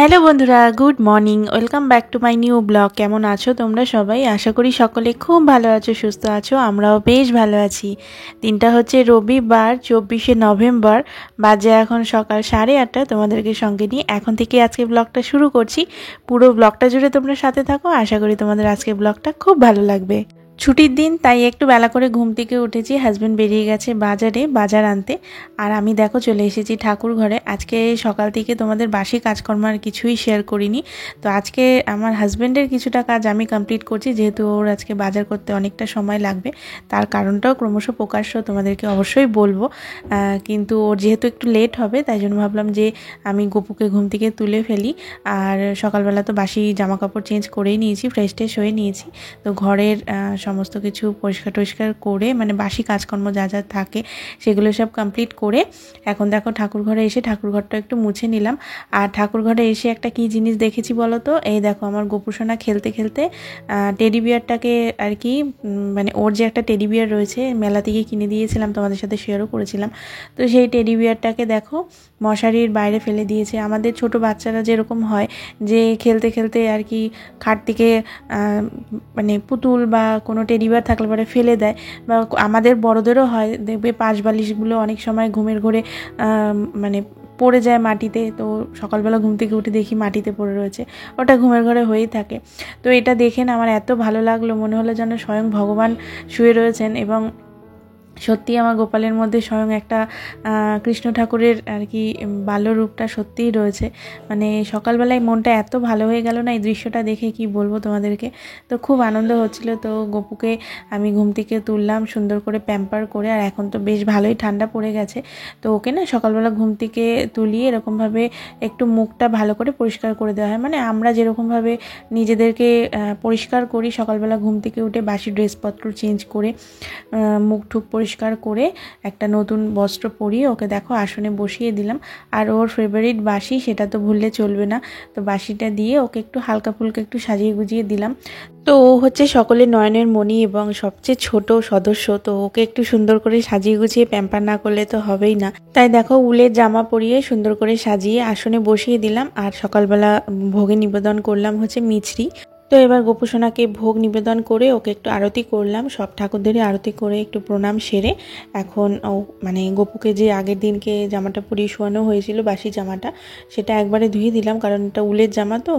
Hello বন্ধুরা, good morning. Welcome back to my new blog. কেমন আছো তোমরা সবাই? আশা করি সকলে খুব ভালো আছো, সুস্থ আছো। আমরাও বেশ ভালো আছি। দিনটা হচ্ছে রবিবার, 24শে নভেম্বর। বাজে এখন সকাল 8:30। তোমাদেরকে সঙ্গে নিয়ে এখন থেকে আজকে ব্লগটা শুরু করছি। পুরো ব্লগটা জুড়ে তোমরা সাথে থাকো। আশা করি তোমাদের আজকে ব্লগটা খুব ভালো লাগবে। ছুটির দিন, তাই একটু বেলা করে ঘুম থেকে উঠেছি। হাজব্যান্ড বেরিয়ে গেছে বাজার আনতে, আর আমি দেখো চলে এসেছি ঠাকুর ঘরে। আজকে সকাল থেকে তোমাদের বাসি কাজকর্ম আর কিছুই শেয়ার করিনি। তো আজকে আমার হাজব্যান্ডের কিছুটা কাজ আমি কমপ্লিট করছি, যেহেতু ওর আজকে বাজার করতে অনেকটা সময় লাগবে। তার কারণটাও ক্রমশ প্রকাশ্য তোমাদেরকে অবশ্যই বলবো, কিন্তু ওর যেহেতু একটু লেট হবে, তাই জন্য ভাবলাম যে আমি গপুকে ঘুম থেকে তুলে ফেলি। আর সকালবেলা তো বাসি জামা কাপড় চেঞ্জ করেই নিয়েছি, ফ্রেশ ট্রেশ হয়ে নিয়েছি। তো ঘরের সমস্ত কিছু পরিষ্কার টরিষ্কার করে, মানে বাসি কাজকর্ম যা যা থাকে সেগুলো সব কমপ্লিট করে এখন দেখো ঠাকুর ঘরে এসে ঠাকুরঘরটা একটু মুছে নিলাম। আর ঠাকুর ঘরে এসে একটা কি জিনিস দেখেছি বলো তো? এই দেখো, আমার গোপুসোনা খেলতে খেলতে টেডি বিয়ারটাকে আর কি, মানে ওর যে একটা টেডি বিয়ার রয়েছে, মেলা থেকে কিনে দিয়েছিলাম, তোমাদের সাথে শেয়ারও করেছিলাম। তো সেই টেডি বিয়ারটাকে দেখো মশারির বাইরে ফেলে দিয়েছে। আমাদের ছোট বাচ্চারা যেরকম হয় যে খেলতে খেলতে আর কি খাট থেকে মানে পুতুল বা কোনো টেডি বিয়ার থাকলে পরে ফেলে দেয়, বা আমাদের বড়দেরও হয়, দেখবে পাশ বালিশগুলো অনেক সময় ঘুমের ঘোরে মানে পড়ে যায় মাটিতে। তো সকালবেলা ঘুম থেকে উঠে দেখি মাটিতে পড়ে রয়েছে, ওটা ঘুমের ঘরে হয়েই থাকে। তো এটা দেখে না আমার এত ভালো লাগলো, মনে হলো যেন স্বয়ং ভগবান শুয়ে রয়েছেন। এবং সত্যি আমার গোপালের মধ্যে স্বয়ং একটা কৃষ্ণ ঠাকুরের আর কি বাল্যরূপটা সত্যিই রয়েছে। মানে সকালবেলায় মনটা এত ভালো হয়ে গেল না এই দৃশ্যটা দেখে, কি বলবো তোমাদেরকে। তো খুব আনন্দ হচ্ছিল। তো গপুকে আমি ঘুম থেকে তুললাম সুন্দর করে প্যাম্পার করে, আর এখন তো বেশ ভালোই ঠান্ডা পড়ে গেছে। তো ওকে না সকালবেলা ঘুম থেকে তুলিয়ে এরকমভাবে একটু মুখটা ভালো করে পরিষ্কার করে দেওয়া হয়। মানে আমরা যেরকমভাবে নিজেদেরকে পরিষ্কার করি সকালবেলা ঘুম থেকে উঠে, বাসি ড্রেসপত্র চেঞ্জ করে মুখ ঠুক পরিষ্কার করে একটা নতুন বস্ত্র পরিয়ে ওকে দেখো আসনে বসিয়ে দিলাম। আর ওর ফেভারিট বাসি, সেটা তো ভুললে চলবে না। তো বাসিটা দিয়ে ওকে একটু হালকা ফুলকা একটু সাজিয়ে গুজিয়ে দিলাম। তো ও হচ্ছে সকলের নয়নের মণি এবং সবচেয়ে ছোট সদস্য, তো ওকে একটু সুন্দর করে সাজিয়ে গুছিয়ে প্যাম্পার না করলে তো হবেই না। তাই দেখো উলের জামা পরিয়ে সুন্দর করে সাজিয়ে আসনে বসিয়ে দিলাম। আর সকালবেলা ভোগে নিবেদন করলাম হচ্ছে মিছরি। তো এবার গোপুসোনাকে ভোগ নিবেদন করে ওকে একটু আরতি করলাম, সব ঠাকুরদেরই আরতি করে একটু প্রণাম সেরে এখন ও মানে গপুকে যে আগের দিনকে জামাটা পরিয়ে শোয়ানো হয়েছিল বাসি জামাটা, সেটা একবারে ধুয়ে দিলাম, কারণ এটা উলের জামা তো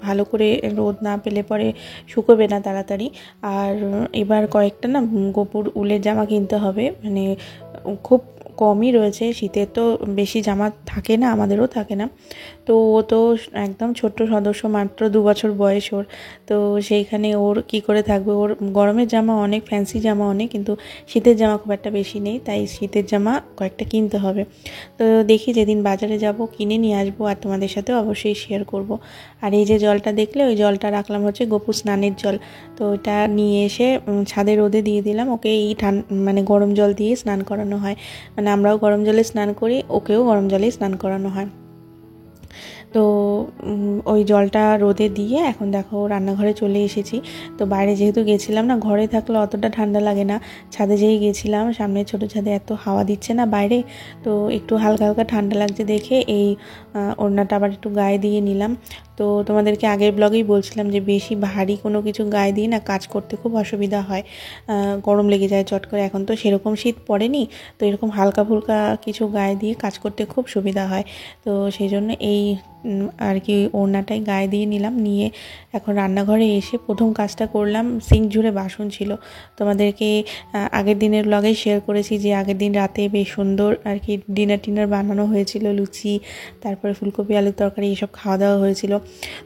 ভালো করে রোদ না পেলে পরে শুকোবে না তাড়াতাড়ি। আর এবার কয়েকটা না গপুর উলের জামা কিনতে হবে, মানে খুব কমই রয়েছে। শীতের তো বেশি জামা থাকে না, আমাদেরও থাকে না। তো ও তো একদম ছোট্ট সদস্য, মাত্র 2 বছর বয়স ওর। তো সেইখানে ওর কি করে থাকবে? ওর গরমের জামা অনেক, ফ্যান্সি জামা অনেক, কিন্তু শীতের জামা খুব একটা বেশি নেই, তাই শীতের জামা কয়েকটা কিনতে হবে। তো দেখি যেদিন বাজারে যাব কিনে নিয়ে আসবো, আর তোমাদের সাথেও অবশ্যই শেয়ার করব। আর এই যে জলটা দেখলে, ওই জলটা রাখলাম হচ্ছে গপু স্নানের জল। তো ওটা নিয়ে এসে ছাদে রোদে দিয়ে দিলাম। ওকে এই মানে গরম জল দিয়ে স্নান করানো হয়, মানে আমরাও গরম জলে স্নান করি, ওকেও গরম জলে স্নান করানো হয়। তো ওই জলটা রোদে দিয়ে এখন দেখো রান্নাঘরে চলে এসেছি। তো বাইরে যেহেতু গেছিলাম না, ঘরে থাকলে অতটা ঠান্ডা লাগে না, ছাদে যেই গেছিলাম সামনে ছোটো ছাদে এত হাওয়া দিচ্ছে না বাইরে, তো একটু হালকা হালকা ঠান্ডা লাগছে দেখে এই ওড়নাটা আবার একটু গায়ে দিয়ে নিলাম। তো তোমাদেরকে আগের ব্লগেই বলছিলাম যে বেশি ভারী কোনো কিছু গায়ে দিয়ে না কাজ করতে খুব অসুবিধা হয়, গরম লেগে যায় চট করে। এখন তো সেরকম শীত পড়েনি, তো এরকম হালকা ফুলকা কিছু গায়ে দিয়ে কাজ করতে খুব সুবিধা হয়। তো সেই জন্য এই আর কি ওড়নাটাই গায়ে দিয়ে নিলাম। নিয়ে এখন রান্নাঘরে এসে প্রথম কাজটা করলাম, সিঙ্ক ঝুড়ে বাসন ছিল। তোমাদেরকে আগের দিনের ব্লগে শেয়ার করেছি যে আগের দিন রাতে বেশ সুন্দর আর কি ডিনার বানানো হয়েছিল, লুচি, তারপরে ফুলকপি আলুর তরকারি, এসব খাওয়া দাওয়া হয়েছিল।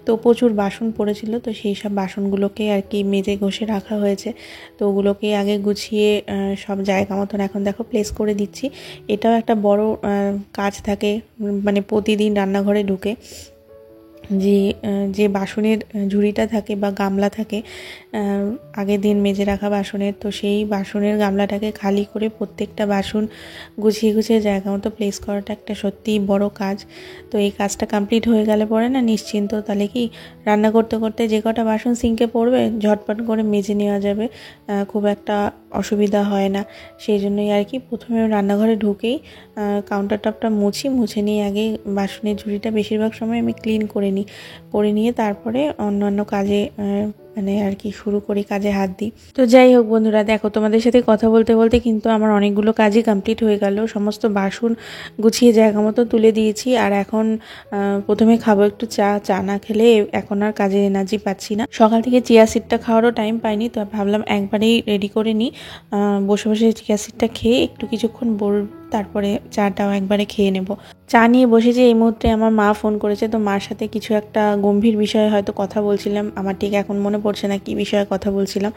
তো প্রচুর বাসন পড়েছিল, তো সেই সব বাসনগুলোকে আর কি মেজে ঘষে রাখা হয়েছে। তো ওগুলোকে আগে গুছিয়ে সব জায়গা মতন এখন দেখো প্লেস করে দিচ্ছি। এটাও একটা বড় কাজ থাকে, মানে প্রতিদিন রান্নাঘরে ঢুকে যে বাসনের ঝুড়িটা থাকে বা গামলা থাকে আগের দিন মেজে রাখা বাসনের, তো সেই বাসনের গামলাটাকে খালি করে প্রত্যেকটা বাসন গুছিয়ে গুছিয়ে জায়গা মতো প্লেস করাটা একটা সত্যিই বড় কাজ। তো এই কাজটা কমপ্লিট হয়ে গেলে পরে না নিশ্চিন্ত, তাহলে কি রান্না করতে করতে যে কটা বাসন সিঙ্কে পড়বে ঝটপট করে মেজে নেওয়া যাবে, খুব একটা অসুবিধা হয় না। সেই জন্যই আর কি প্রথমে রান্নাঘরে ঢুকেই কাউন্টার টপটা মুছে নিয়ে আগে বাসনের ঝুড়িটা বেশিরভাগ সময় আমি ক্লিন করে নিয়ে তারপরে অন্যান্য কাজে মানে আর কি শুরু করি, কাজে হাত দিই। তো যাই হোক বন্ধুরা, দেখো তোমাদের সাথে কথা বলতে বলতে কিন্তু আমার অনেকগুলো কাজই কমপ্লিট হয়ে গেল। সমস্ত বাসন গুছিয়ে জায়গা মতো তুলে দিয়েছি। আর এখন প্রথমে খাবো একটু চা না খেলে এখন আর কাজে এনার্জি পাচ্ছি না। সকাল থেকে চিয়া সিডটা খাওয়ারও টাইম পাইনি, তো ভাবলাম একবারেই রেডি করে নিই। বসে বসে চিয়া সিডটা খেয়ে একটু কিছুক্ষণ তারপরে চাটাও একবারে খেয়ে নেব। চা নিয়ে বসেছি, এই মুহূর্তে আমার মা ফোন করেছে। তো মার সাথে কিছু একটা গম্ভীর বিষয়ে হয়তো কথা বলছিলাম, আমার ঠিক এখন মনে পড়ছে না কি বিষয়ে কথা বলছিলাম।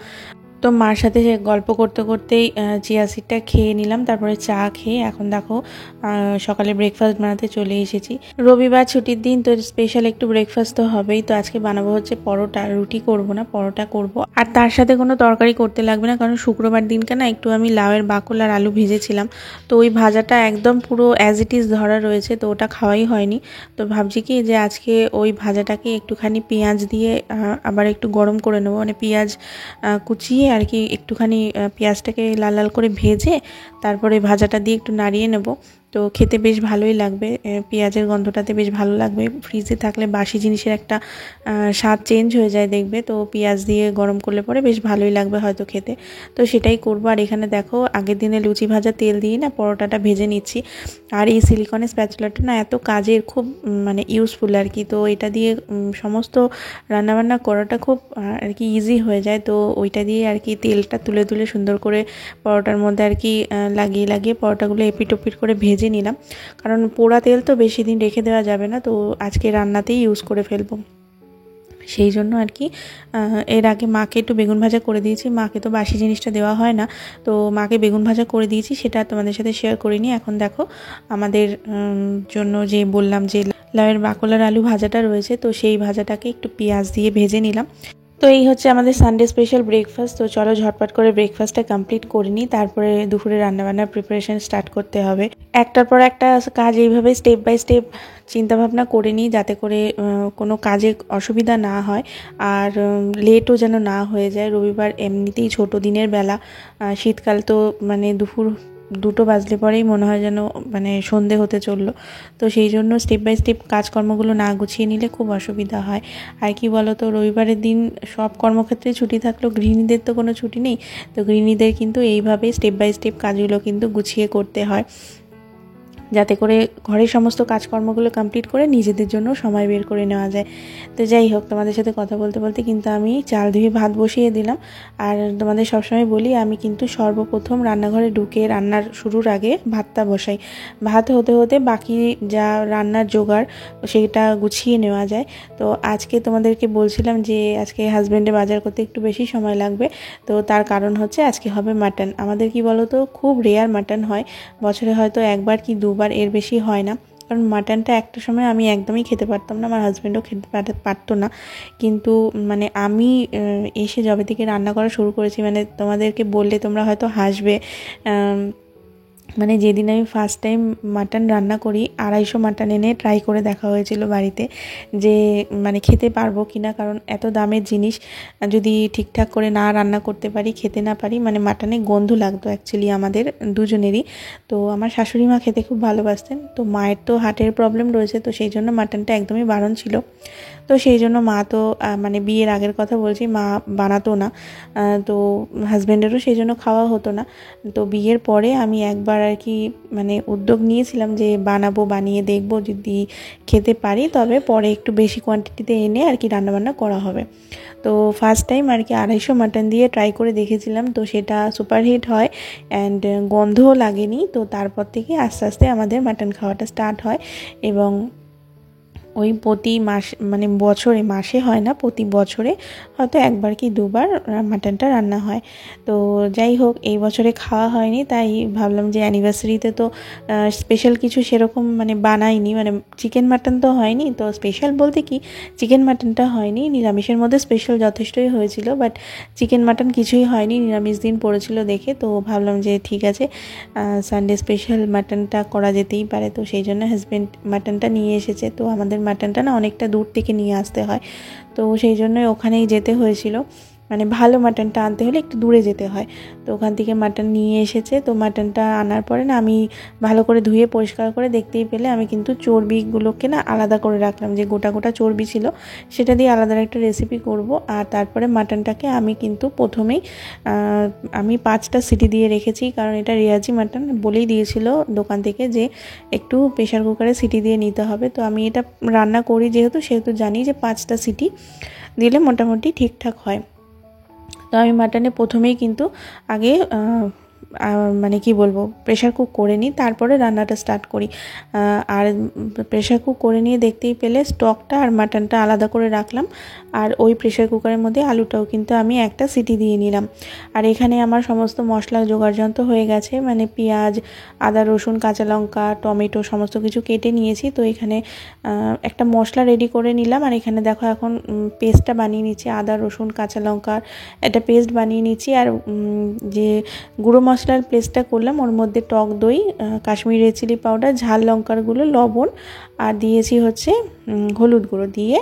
তো মার সাথে গল্প করতে করতেই চিয়া সিডটা খেয়ে নিলাম। তারপরে চা খেয়ে এখন দেখো সকালে ব্রেকফাস্ট বানাতে চলে এসেছি। রবিবার ছুটির দিন, তো স্পেশাল একটু ব্রেকফাস্ট তো হবেই। তো আজকে বানাবো হচ্ছে পরোটা। রুটি করব না, পরোটা করব। আর তার সাথে কোনো তরকারি করতে লাগবে না, কারণ শুক্রবার দিনকে না একটু আমি লাউয়ের বাকল আর আলু ভেজেছিলাম। তো ওই ভাজাটা একদম পুরো অ্যাজ ইট ইজ ধরা রয়েছে, তো ওটা খাওয়াই হয়নি। তো ভাবছি কি যে আজকে ওই ভাজাটাকে একটুখানি পেঁয়াজ দিয়ে আবার একটু গরম করে নেবো, মানে পেঁয়াজ কুচিয়ে আর কি একটুখানি পেঁয়াজটাকে লাল লাল করে ভেজে তারপরে ভাজাটা দিয়ে একটু নাড়িয়ে নেব। তো খেতে বেশ ভালোই লাগবে, পেঁয়াজের গন্ধটাতে বেশ ভালো লাগবে। ফ্রিজে থাকলে বাসি জিনিসের একটা স্বাদ চেঞ্জ হয়ে যায় দেখবে, তো পেঁয়াজ দিয়ে গরম করলে পরে বেশ ভালোই লাগবে হয়তো খেতে। তো সেটাই করবো। আর এখানে দেখো আগের দিনে লুচি ভাজা তেল দিয়ে না পরোটাটা ভেজে নিচ্ছি। আর এই সিলিকনের স্প্যাচুলাটা না এত কাজের, খুব মানে ইউজফুল আর কি। তো এটা দিয়ে সমস্ত রান্নাবান্না করাটা খুব আর কি ইজি হয়ে যায়। তো ওইটা দিয়ে আর কি তেলটা তুলে তুলে সুন্দর করে পরোটার মধ্যে আর কি লাগিয়ে পরোটাগুলো এপিট ওপিট করে ভেজে নিলাম, কারণ পোড়া তেল তো বেশি দিন রেখে দেওয়া যাবে না। তো আজকে রান্নাতেই ইউজ করে ফেলবো, সেই জন্য আর কি এর আগে মাকে একটু বেগুন ভাজা করে দিয়েছি। মাকে তো বাসি জিনিসটা দেওয়া হয় না, তো মাকে বেগুন ভাজা করে দিয়েছি, সেটা তোমাদের সাথে শেয়ার করিনি। এখন দেখো আমাদের জন্য যে বললাম যে লাউয়ের বাকল আর আলু ভাজাটা রয়েছে, তো সেই ভাজাটাকে একটু পেঁয়াজ দিয়ে ভেজে নিলাম। তো এই হচ্ছে আমাদের সানডে স্পেশাল ব্রেকফাস্ট। তো চলো ঝটপট করে ব্রেকফাস্টটা কমপ্লিট করে নিই, তারপরে দুপুরে রান্নাবান্নার প্রিপারেশন স্টার্ট করতে হবে। একটার পর একটা কাজ এইভাবে স্টেপ বাই স্টেপ চিন্তাভাবনা করে নিই, যাতে করে কোনো কাজে অসুবিধা না হয় আর লেটও যেন না হয়ে যায়। রবিবার এমনিতেই ছোটো দিনের বেলা, শীতকাল তো মানে দুপুর 2টো বাজলে পরেই মনে হয় যেন মানে সন্ধে হতে চললো। তো সেই জন্য স্টেপ বাই স্টেপ কাজকর্মগুলো না গুছিয়ে নিলে খুব অসুবিধা হয়। আর কি বলো তো, রবিবারের দিন সব কর্মক্ষেত্রে ছুটি থাকলেও গৃহিণীদের তো কোনো ছুটি নেই। তো গৃহিণীদের কিন্তু এইভাবেই স্টেপ বাই স্টেপ কাজগুলো কিন্তু গুছিয়ে করতে হয়, যাতে করে ঘরের সমস্ত কাজকর্মগুলো কমপ্লিট করে নিজেদের জন্য সময় বের করে নেওয়া যায়। তো যাই হোক, তোমাদের সাথে কথা বলতে বলতে কিন্তু আমি চাল ধুয়ে ভাত বসিয়ে দিলাম। আর তোমাদের সবসময় বলি, আমি কিন্তু সর্বপ্রথম রান্নাঘরে ঢুকে রান্নার শুরুর আগে ভাতটা বসাই। ভাত হতে হতে বাকি যা রান্নার জোগাড় সেটা গুছিয়ে নেওয়া যায়। তো আজকে তোমাদেরকে বলছিলাম যে আজকে হাজব্যান্ডে বাজার করতে একটু বেশি সময় লাগবে। তো তার কারণ হচ্ছে আজকে হবে মাটন। আমাদের কি বলো তো, খুব রেয়ার মাটন হয়, বছরে হয়তো একবার কি দুবার, এর বেশি হয় না। কারণ মাটনটা একটা সময় আমি একদমই খেতে পারতাম না, আমার হাজব্যান্ডও খেতে পারতো না। কিন্তু মানে আমি এসে যবে থেকে রান্না করা শুরু করেছি, মানে তোমাদেরকে বললে তোমরা হয়তো হাসবে। মানে যেদিন আমি ফার্স্ট টাইম মাটন রান্না করি, 250 মাটন এনে ট্রাই করে দেখা হয়েছিল বাড়িতে, যে মানে খেতে পারবো কিনা। কারণ এত দামের জিনিস যদি ঠিকঠাক করে না রান্না করতে পারি, খেতে না পারি, মানে মাটনে গন্ধ লাগতো অ্যাকচুয়ালি আমাদের দুজনেরই। তো আমার শাশুড়ি মা খেতে খুব ভালোবাসতেন, তো মায়ের তো হার্টের প্রবলেম রয়েছে, তো সেই জন্য মাটনটা একদমই বারণ ছিল। তো সেই জন্য মা তো মানে বিয়ের আগের কথা বলছি, মা বানাতো না। তো হাজব্যান্ডেরও সেই জন্য খাওয়া হতো না। তো বিয়ের পরে আমি একবার আর কি মানে উদ্যোগ নিয়েছিলাম যে বানিয়ে দেখবো, যদি খেতে পারি তবে পরে একটু বেশি কোয়ান্টিটিতে এনে আর কি রান্নাবান্না করা হবে। তো ফার্স্ট টাইম আর কি 250 মাটন দিয়ে ট্রাই করে দেখেছিলাম, তো সেটা সুপারহিট হয় অ্যান্ড গন্ধও লাগেনি। তো তারপর থেকে আস্তে আস্তে আমাদের মাটন খাওয়াটা স্টার্ট হয়, এবং ওই প্রতি মানে বছরে, মাসে হয় না, প্রতি বছরে হয়তো একবার কি দুবার মাটনটা রান্না হয়। তো যাই হোক, এই বছরে খাওয়া হয়নি, তাই ভাবলাম যে অ্যানিভার্সারিতে তো স্পেশাল কিছু সেরকম মানে বানাইনি, মানে চিকেন মাটন তো হয়নি। তো স্পেশাল বলতে কি, চিকেন মাটনটা হয়নি, নিরামিষের মধ্যে স্পেশাল যথেষ্টই হয়েছিল, বাট চিকেন মাটন কিছুই হয়নি, নিরামিষ দিন পড়েছিল দেখে। তো ভাবলাম যে ঠিক আছে, সানডে স্পেশাল মাটনটা করা যেতেই পারে। তো সেই জন্য হাজব্যান্ড মাটনটা নিয়ে এসেছে। তো আমাদের মাটনটা না অনেকটা দূর থেকে নিয়ে আসতে হয়, তো সেই জন্যই ওখানেই যেতে হয়েছিল। মানে ভালো মাটনটা আনতে হলে একটু দূরে যেতে হয়। তো ওখান থেকে মাটন নিয়ে এসেছে। তো মাটনটা আনার পরে না আমি ভালো করে ধুয়ে পরিষ্কার করে, দেখতেই পেলে আমি কিন্তু চর্বিগুলোকে না আলাদা করে রাখলাম, যে গোটা গোটা চর্বি ছিল সেটা দিয়ে আলাদা একটা রেসিপি করব। আর তারপরে মাটনটাকে আমি কিন্তু প্রথমেই আমি 5টা সিটি দিয়ে রেখেছি, কারণ এটা রেয়াজি মাটন বলেই দিয়েছিল দোকান থেকে যে একটু প্রেশার কুকারে সিটি দিয়ে নিতে হবে। তো আমি এটা রান্না করি সেহেতু জানি যে 5টা সিটি দিলে মোটামুটি ঠিকঠাক হয়। তো আমি মাটনে প্রথমেই কিন্তু আগে মানে কি বলবো, প্রেশার কুক করে নিই, তারপরে রান্নাটা স্টার্ট করি। আর প্রেশার কুক করে নিয়ে দেখতেই পেলে স্টকটা আর মাটনটা আলাদা করে রাখলাম। আর ওই প্রেশার কুকারের মধ্যে আলুটাও কিন্তু আমি একটা সিটি দিয়ে নিলাম। আর এখানে আমার সমস্ত মশলা জোগাড়যন্ত্র হয়ে গেছে, মানে পেঁয়াজ, আদা, রসুন, কাঁচা লঙ্কা, টমেটো সমস্ত কিছু কেটে নিয়েছি। তো এখানে একটা মশলা রেডি করে নিলাম। আর এখানে দেখো এখন পেস্টটা বানিয়ে নিচ্ছি, আদা, রসুন, কাঁচা লঙ্কার একটা পেস্ট বানিয়ে নিচ্ছি। আর যে গুঁড়ো মশলার পেস্টটা করলাম ওর মধ্যে টক দই, কাশ্মীরি রেড চিলি পাউডার, ঝাল লঙ্কার গুঁড়ো, লবণ আর দিয়েছি হচ্ছে হলুদ গুঁড়ো দিয়ে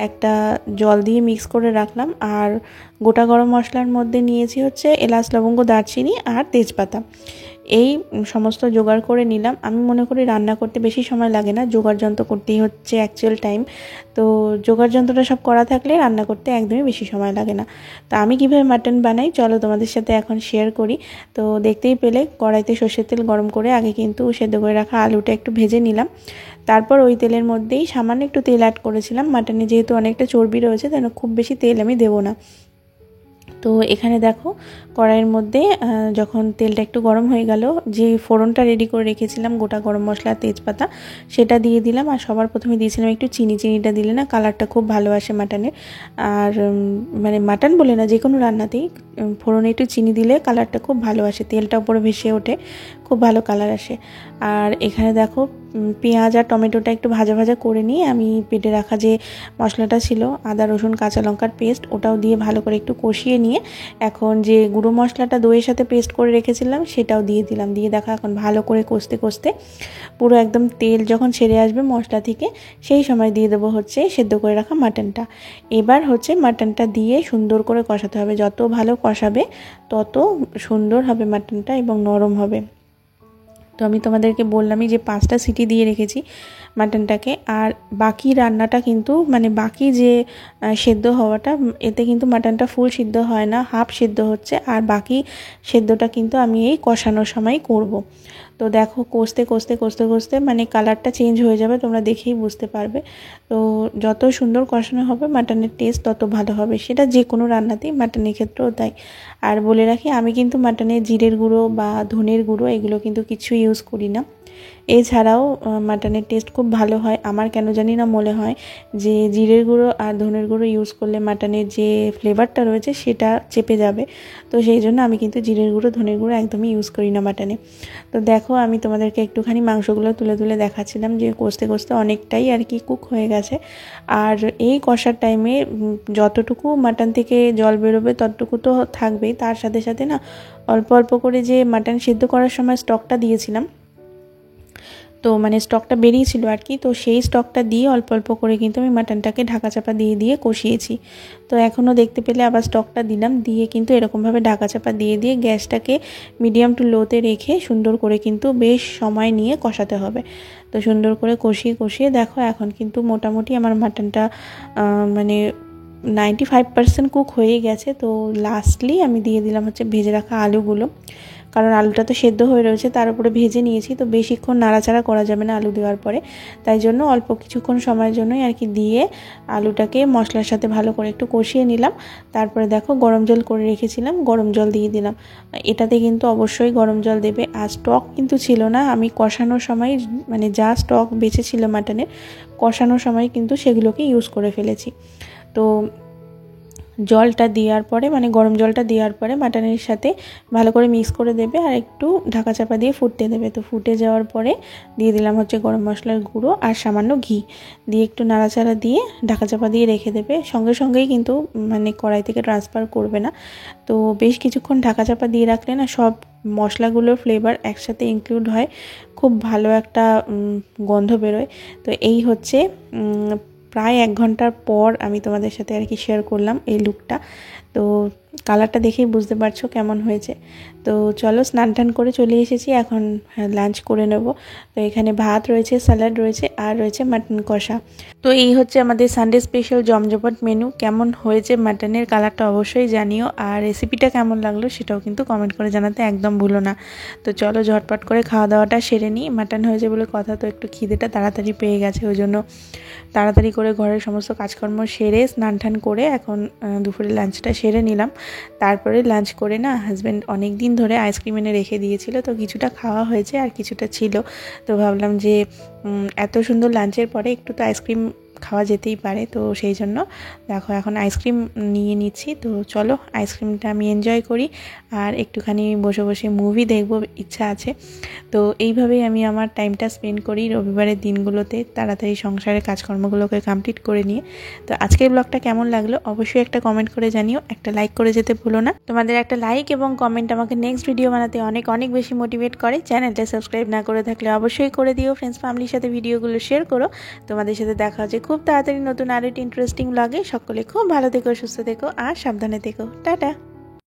একটা জল দিয়ে মিক্স করে রাখলাম। আর গোটা গরম মশলার মধ্যে নিয়েছি হচ্ছে এলাচ, লবঙ্গ, দারচিনি আর তেজপাতা। এই সমস্ত জোগাড় করে নিলাম। আমি মনে করি রান্না করতে বেশি সময় লাগে না, জোগাড় যন্ত্র করতেই হচ্ছে অ্যাকচুয়াল টাইম। তো জোগাড় যন্ত্রটা সব করা থাকলে রান্না করতে একদমই বেশি সময় লাগে না। তো আমি কীভাবে মাটন বানাই চলো তোমাদের সাথে এখন শেয়ার করি। তো দেখতেই পেলে কড়াইতে সর্ষের তেল গরম করে আগে কিন্তু সেদ্ধ করে রাখা আলুটা একটু ভেজে নিলাম। তারপর ওই তেলের মধ্যেই সামান্য একটু তেল অ্যাড করেছিলাম, মাটনে যেহেতু অনেকটা চর্বি রয়েছে তাই খুব বেশি তেল আমি দেবো না। তো এখানে দেখো কড়াইয়ের মধ্যে যখন তেলটা একটু গরম হয়ে গেল, যে ফোড়নটা রেডি করে রেখেছিলাম গোটা গরম মশলা, তেজপাতা, সেটা দিয়ে দিলাম। আর সবার প্রথমে দিয়েছিলাম একটু চিনিটা দিলে না কালারটা খুব ভালো আসে মাটনের। আর মানে মাটন বলে না, যে কোনো রান্নাতেই ফোড়নে একটু চিনি দিলে কালারটা খুব ভালো আসে, তেলটা উপরে ভেসে ওঠে, খুব ভালো কালার আসে। আর এখানে দেখো পেঁয়াজ আর টমেটোটা একটু ভাজা ভাজা করে নিয়ে আমি পেটে রাখা যে মশলাটা ছিল আদা, রসুন, কাঁচা লঙ্কার পেস্ট, ওটাও দিয়ে ভালো করে একটু কষিয়ে নিয়ে এখন যে গুঁড়ো মশলাটা দইয়ের সাথে পেস্ট করে রেখেছিলাম সেটাও দিয়ে দিলাম। দিয়ে দেখো এখন ভালো করে কষতে কষতে পুরো একদম তেল যখন ছেড়ে আসবে মশলা থেকে, সেই সময় দিয়ে দেবো হচ্ছে সেদ্ধ করে রাখা মাটনটা। এবার হচ্ছে মাটনটা দিয়ে সুন্দর করে কষাতে হবে, যত ভালো কষাবে তত সুন্দর হবে মাটনটা এবং নরম হবে। তো আমি তোমাদেরকে বললামই যে 5টা সিটি দিয়ে রেখেছি মাটনটাকে। আর বাকি রান্নাটা কিন্তু মানে বাকি যে সেদ্ধ হওয়াটা, এতে কিন্তু মাটনটা ফুল সিদ্ধ হয় না, হাফ সিদ্ধ হচ্ছে। আর বাকি সেদ্ধটা কিন্তু আমি এই কষানোর সময় করব। তো দেখো কষতে কষতে কষতে কষতে মানে কালারটা চেঞ্জ হয়ে যাবে, তোমরা দেখেই বুঝতে পারবে। তো যত সুন্দর কষানো হবে মাটনের টেস্ট তত ভালো হবে, সেটা যে কোনো রান্নাতেই, মাটনের ক্ষেত্রেও তাই। আর বলে রাখি আমি কিন্তু মাটনে জিরের গুঁড়ো বা ধনের গুঁড়ো এগুলো কিন্তু কিছু ইউজ করি না। এছাড়াও মাটনের টেস্ট খুব ভালো হয়। আমার কেন জানি না মনে হয় যে জিরের গুঁড়ো আর ধনের গুঁড়ো ইউজ করলে মাটনের যে ফ্লেভারটা রয়েছে সেটা চেপে যাবে। তো সেই জন্য আমি কিন্তু জিরের গুঁড়ো, ধনের গুঁড়ো একদমই ইউজ করি না মাটনে। তো দেখো আমি তোমাদেরকে একটুখানি মাংসগুলো তুলে তুলে দেখাচ্ছিলাম যে কষতে কষতে অনেকটাই আর কি কুক হয়ে গেছে। আর এই কষার টাইমে যতটুকু মাটন থেকে জল বেরোবে ততটুকু তো থাকবেই, তার সাথে সাথে না অল্প অল্প করে যে মাটন সিদ্ধ করার সময় স্টকটা দিয়েছিলাম, তো মানে স্টকটা বেরিয়েছিল আর কি, তো সেই স্টকটা দিয়ে অল্প অল্প করে কিন্তু আমি মাটনটাকে ঢাকা চাপা দিয়ে দিয়ে কষিয়েছি। তো এখনও দেখতে পেলে আবার স্টকটা দিলাম, দিয়ে কিন্তু এরকমভাবে ঢাকা চাপা দিয়ে দিয়ে গ্যাসটাকে মিডিয়াম টু লোতে রেখে সুন্দর করে কিন্তু বেশ সময় নিয়ে কষাতে হবে। তো সুন্দর করে কষিয়ে কষিয়ে দেখো এখন কিন্তু মোটামুটি আমার মাটনটা মানে 95% কুক হয়ে গেছে। তো লাস্টলি আমি দিয়ে দিলাম হচ্ছে ভেজে রাখা আলুগুলো, কারণ আলুটা তো সেদ্ধ হয়ে রয়েছে, তার উপরে ভেজে নিয়েছি, তো বেশিক্ষণ নাড়াচাড়া করা যাবে না আলু দেওয়ার পরে, তাই জন্য অল্প কিছুক্ষণ সময়ের জন্যই আর কি দিয়ে আলুটাকে মশলার সাথে ভালো করে একটু কষিয়ে নিলাম। তারপরে দেখো গরম জল করে রেখেছিলাম, গরম জল দিয়ে দিলাম। এটাতে কিন্তু অবশ্যই গরম জল দেবে। আর স্টক কিন্তু ছিল না, আমি কষানোর সময় মানে যা স্টক বেঁচে ছিল মাটনের কষানোর সময় কিন্তু সেগুলোকে ইউজ করে ফেলেছি। তো জলটা দেওয়ার পরে মানে গরম জলটা দেওয়ার পরে মাটনের সাথে ভালো করে মিক্স করে দেবে আর একটু ঢাকা চাপা দিয়ে ফুটতে দেবে। তো ফুটে যাওয়ার পরে দিয়ে দিলাম হচ্ছে গরম মশলার গুঁড়ো আর সামান্য ঘি দিয়ে একটু নাড়াচাড়া দিয়ে ঢাকা চাপা দিয়ে রেখে দেবে। সঙ্গে সঙ্গেই কিন্তু মানে কড়াই থেকে ট্রান্সফার করবে না। তো বেশ কিছুক্ষণ ঢাকা চাপা দিয়ে রাখলে না সব মশলাগুলোর ফ্লেভার একসাথে ইনক্লুড হয়, খুব ভালো একটা গন্ধ বেরোয়। তো এই হচ্ছে প্রায় 1 ঘন্টার পর আমি তোমাদের সাথে আর কি শেয়ার করলাম এই লুকটা। তো কালারটা দেখেই বুঝতে পারছো কেমন হয়েছে। তো চলো স্নান টান করে চলে এসেছি, এখন লাঞ্চ করে নেব। তো এখানে ভাত রয়েছে, স্যালাড রয়েছে আর রয়েছে মাটন কষা। তো এই হচ্ছে আমাদের সানডে স্পেশাল জমজমাট মেনু। কেমন হয়েছে মাটনের কালারটা অবশ্যই জানিও, আর রেসিপিটা কেমন লাগলো সেটাও কিন্তু কমেন্ট করে জানাতে একদম ভুলো না। তো চলো ঝটপট করে খাওয়া দাওয়াটা সেরে নিই। মাটন হয়েছে বলে কথা, তো একটু খিদেটা তাড়াতাড়ি পেয়ে গেছে, ওই জন্য তাড়াতাড়ি করে ঘরের সমস্ত কাজকর্ম সেরে স্নান টান করে এখন দুপুরে লাঞ্চটা সেরে নিলাম। তারপরে লাঞ্চ করে না হাজব্যান্ড অনেক দিন ধরে আইসক্রিম এনে রেখে দিয়েছিল, তো কিছুটা খাওয়া হয়েছে আর কিছুটা ছিল। তো ভাবলাম যে এত সুন্দর লাঞ্চের পরে একটু তো আইসক্রিম খাওয়া যেতেই পারে, তো সেই জন্য দেখো এখন আইসক্রিম নিয়ে নিচ্ছি। তো চলো আইসক্রিমটা আমি এনজয় করি আর একটুখানি বসে বসে মুভি দেখবো ইচ্ছা আছে। তো এইভাবেই আমি আমার টাইমটা স্পেন্ড করি রবিবারের দিনগুলোতে, তাড়াতাড়ি সংসারের কাজকর্মগুলোকে কমপ্লিট করে নিয়ে। তো আজকের ব্লগটা কেমন লাগলো অবশ্যই একটা কমেন্ট করে জানিও, একটা লাইক করে যেতে ভুলো না। তোমাদের একটা লাইক এবং কমেন্ট আমাকে নেক্সট ভিডিও বানাতে অনেক অনেক বেশি মোটিভেট করে। চ্যানেলটা সাবস্ক্রাইব না করে থাকলে অবশ্যই করে দিও, ফ্রেন্ডস ফ্যামিলির সাথে ভিডিওগুলো শেয়ার করো। তোমাদের সাথে দেখা হচ্ছে খুব তাড়াতাড়ি নতুন আরও একটি ইন্টারেস্টিং ব্লগে। সকলে খুব ভালো থেকো, সুস্থ থেকো আর সাবধানে থেকো। টাটা।